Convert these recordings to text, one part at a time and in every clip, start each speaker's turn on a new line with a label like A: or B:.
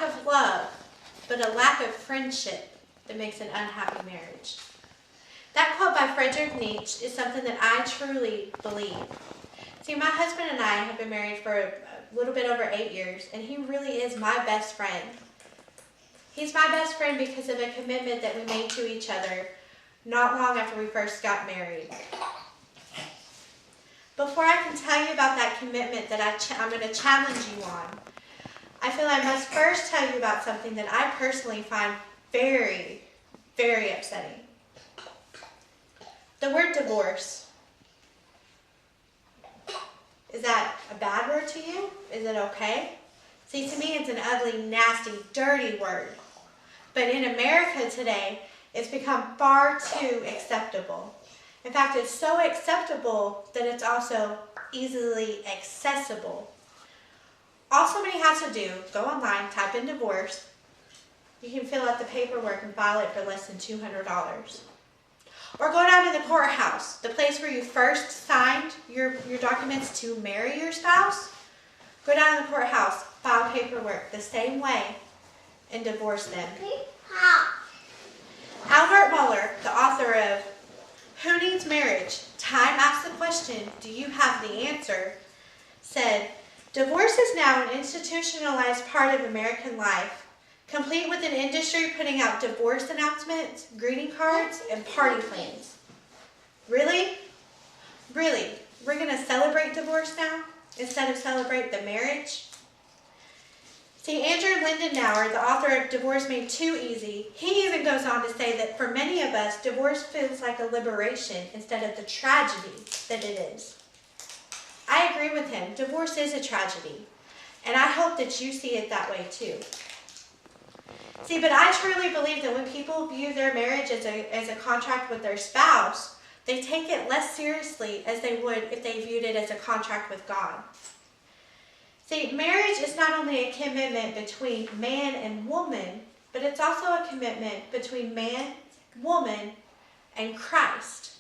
A: lack of love, but a lack of friendship that makes an unhappy marriage. That quote by Friedrich Nietzsche is something that I truly believe. See, my husband and I have been married for a little bit over 8 years, and he really is my best friend. He's my best friend because of a commitment that we made to each other not long after we first got married. Before I can tell you about that commitment that I'm going to challenge you on, I feel I must first tell you about something that I personally find very, very upsetting. The word divorce. Is that a bad word to you? Is it okay? See, to me it's an ugly, nasty, dirty word. But in America today, it's become far too acceptable. In fact, it's so acceptable that it's also easily accessible. All somebody has to do, go online, type in divorce. You can fill out the paperwork and file it for less than $200. Or go down to the courthouse, the place where you first signed your documents to marry your spouse. Go down to the courthouse, file paperwork the same way, and divorce them. Albert Muller, the author of Who Needs Marriage? Time Asks the Question, Do You Have the Answer? Said, divorce is now an institutionalized part of American life, complete with an industry putting out divorce announcements, greeting cards, and party plans. Really? Really? We're going to celebrate divorce now instead of celebrate the marriage? See, Andrew Lindenauer, the author of Divorce Made Too Easy, he even goes on to say that for many of us, divorce feels like a liberation instead of the tragedy that it is. I agree with him. Divorce is a tragedy, and I hope that you see it that way too. See, but I truly believe that when people view their marriage as a contract with their spouse, they take it less seriously as they would if they viewed it as a contract with God. See, marriage is not only a commitment between man and woman, but it's also a commitment between man, woman, and Christ.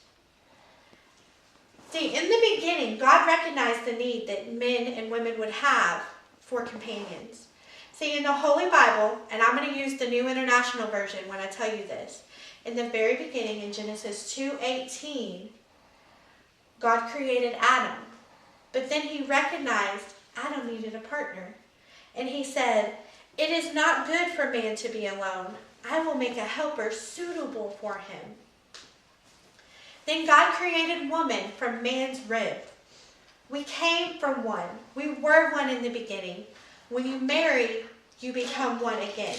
A: See, in the beginning, God recognized the need that men and women would have for companions. See, in the Holy Bible, and I'm going to use the New International Version when I tell you this, in the very beginning, in Genesis 2:18, God created Adam, but then he recognized Adam needed a partner. And he said, it is not good for man to be alone. I will make a helper suitable for him. Then God created woman from man's rib. We came from one. We were one in the beginning. When you marry, you become one again.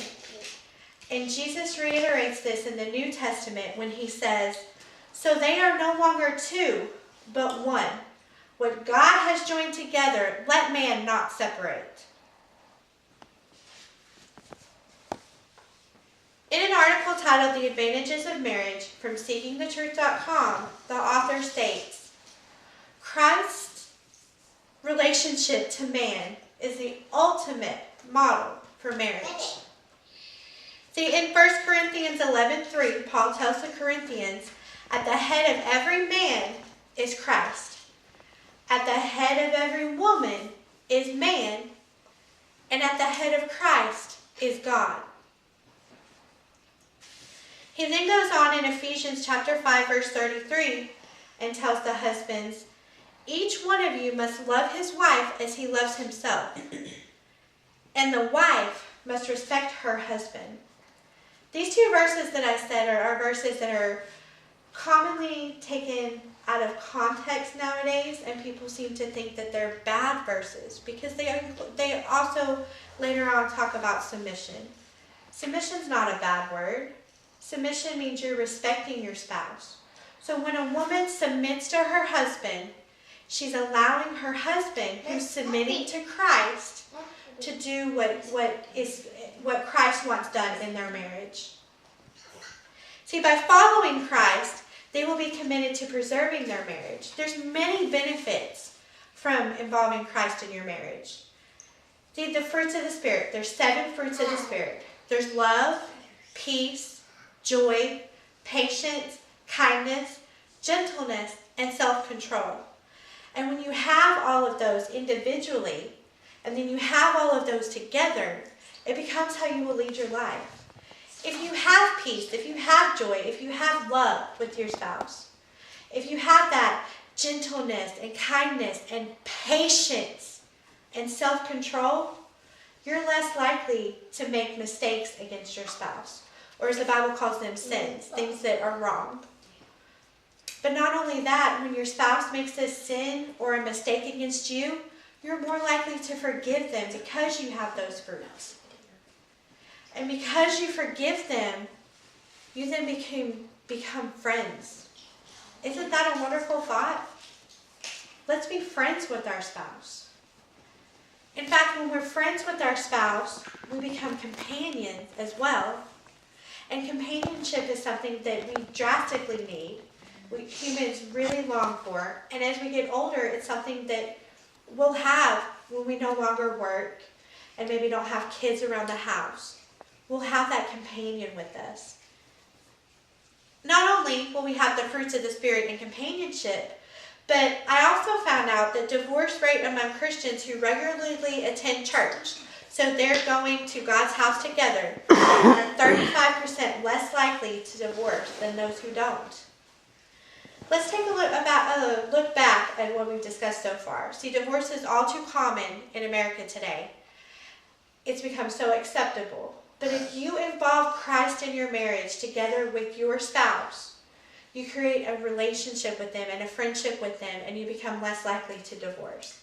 A: And Jesus reiterates this in the New Testament when he says, so they are no longer two, but one. What God has joined together, let man not separate. In an article titled The Advantages of Marriage from SeekingTheTruth.com, the author states, Christ's relationship to man is the ultimate model for marriage. See, in 1 Corinthians 11:3, Paul tells the Corinthians, at the head of every man is Christ. At the head of every woman is man, and at the head of Christ is God. He then goes on in Ephesians chapter 5, verse 33, and tells the husbands, each one of you must love his wife as he loves himself, and the wife must respect her husband. These two verses that I said are verses that are commonly taken out of context nowadays, and people seem to think that they're bad verses because they also later on talk about submission. Submission's not a bad word. Submission means you're respecting your spouse. So when a woman submits to her husband, she's allowing her husband, who's submitting to Christ, to do what Christ wants done in their marriage. See, by following Christ, they will be committed to preserving their marriage. There's many benefits from involving Christ in your marriage. See, the fruits of the Spirit. There's 7 fruits of the Spirit. There's love, peace, joy, patience, kindness, gentleness, and self-control. And when you have all of those individually, and then you have all of those together, It becomes how you will lead your life. If you have peace, if you have joy, if you have love with your spouse, if you have that gentleness and kindness and patience and self-control, you're less likely to make mistakes against your spouse. Or as the Bible calls them, sins, things that are wrong. But not only that, when your spouse makes a sin or a mistake against you, you're more likely to forgive them because you have those fruits. And because you forgive them, you then become friends. Isn't that a wonderful thought? Let's be friends with our spouse. In fact, when we're friends with our spouse, we become companions as well. And companionship is something that we drastically need. We humans really long for. And as we get older, it's something that we'll have when we no longer work and maybe don't have kids around the house. We'll have that companion with us. Not only will we have the fruits of the Spirit and companionship, but I also found out that divorce rate among Christians who regularly attend church, so they're going to God's house together, are 35% less likely to divorce than those who don't. Let's take a look back at what we've discussed so far. See, divorce is all too common in America today. It's become so acceptable. But if you involve Christ in your marriage together with your spouse, you create a relationship with them and a friendship with them, and you become less likely to divorce.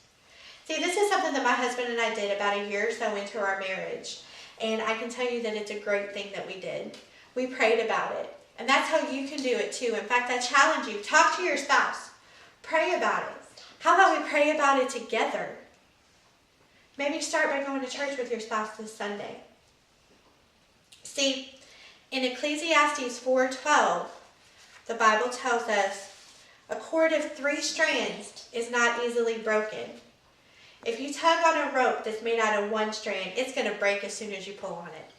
A: See, this is something that my husband and I did about a year or so into our marriage. And I can tell you that it's a great thing that we did. We prayed about it. And that's how you can do it too. In fact, I challenge you, talk to your spouse. Pray about it. How about we pray about it together? Maybe start by going to church with your spouse this Sunday. See, in Ecclesiastes 4:12, the Bible tells us, a cord of 3 strands is not easily broken. If you tug on a rope that's made out of 1 strand, it's going to break as soon as you pull on it.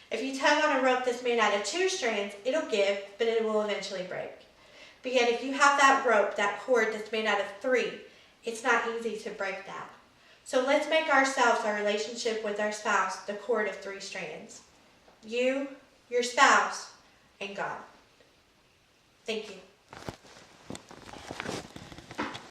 A: If you tug on a rope that's made out of 2 strands, it'll give, but it will eventually break. But yet if you have that rope, that cord that's made out of 3, it's not easy to break that. So let's make ourselves, our relationship with our spouse, the cord of 3 strands. You, your spouse, and God. Thank you.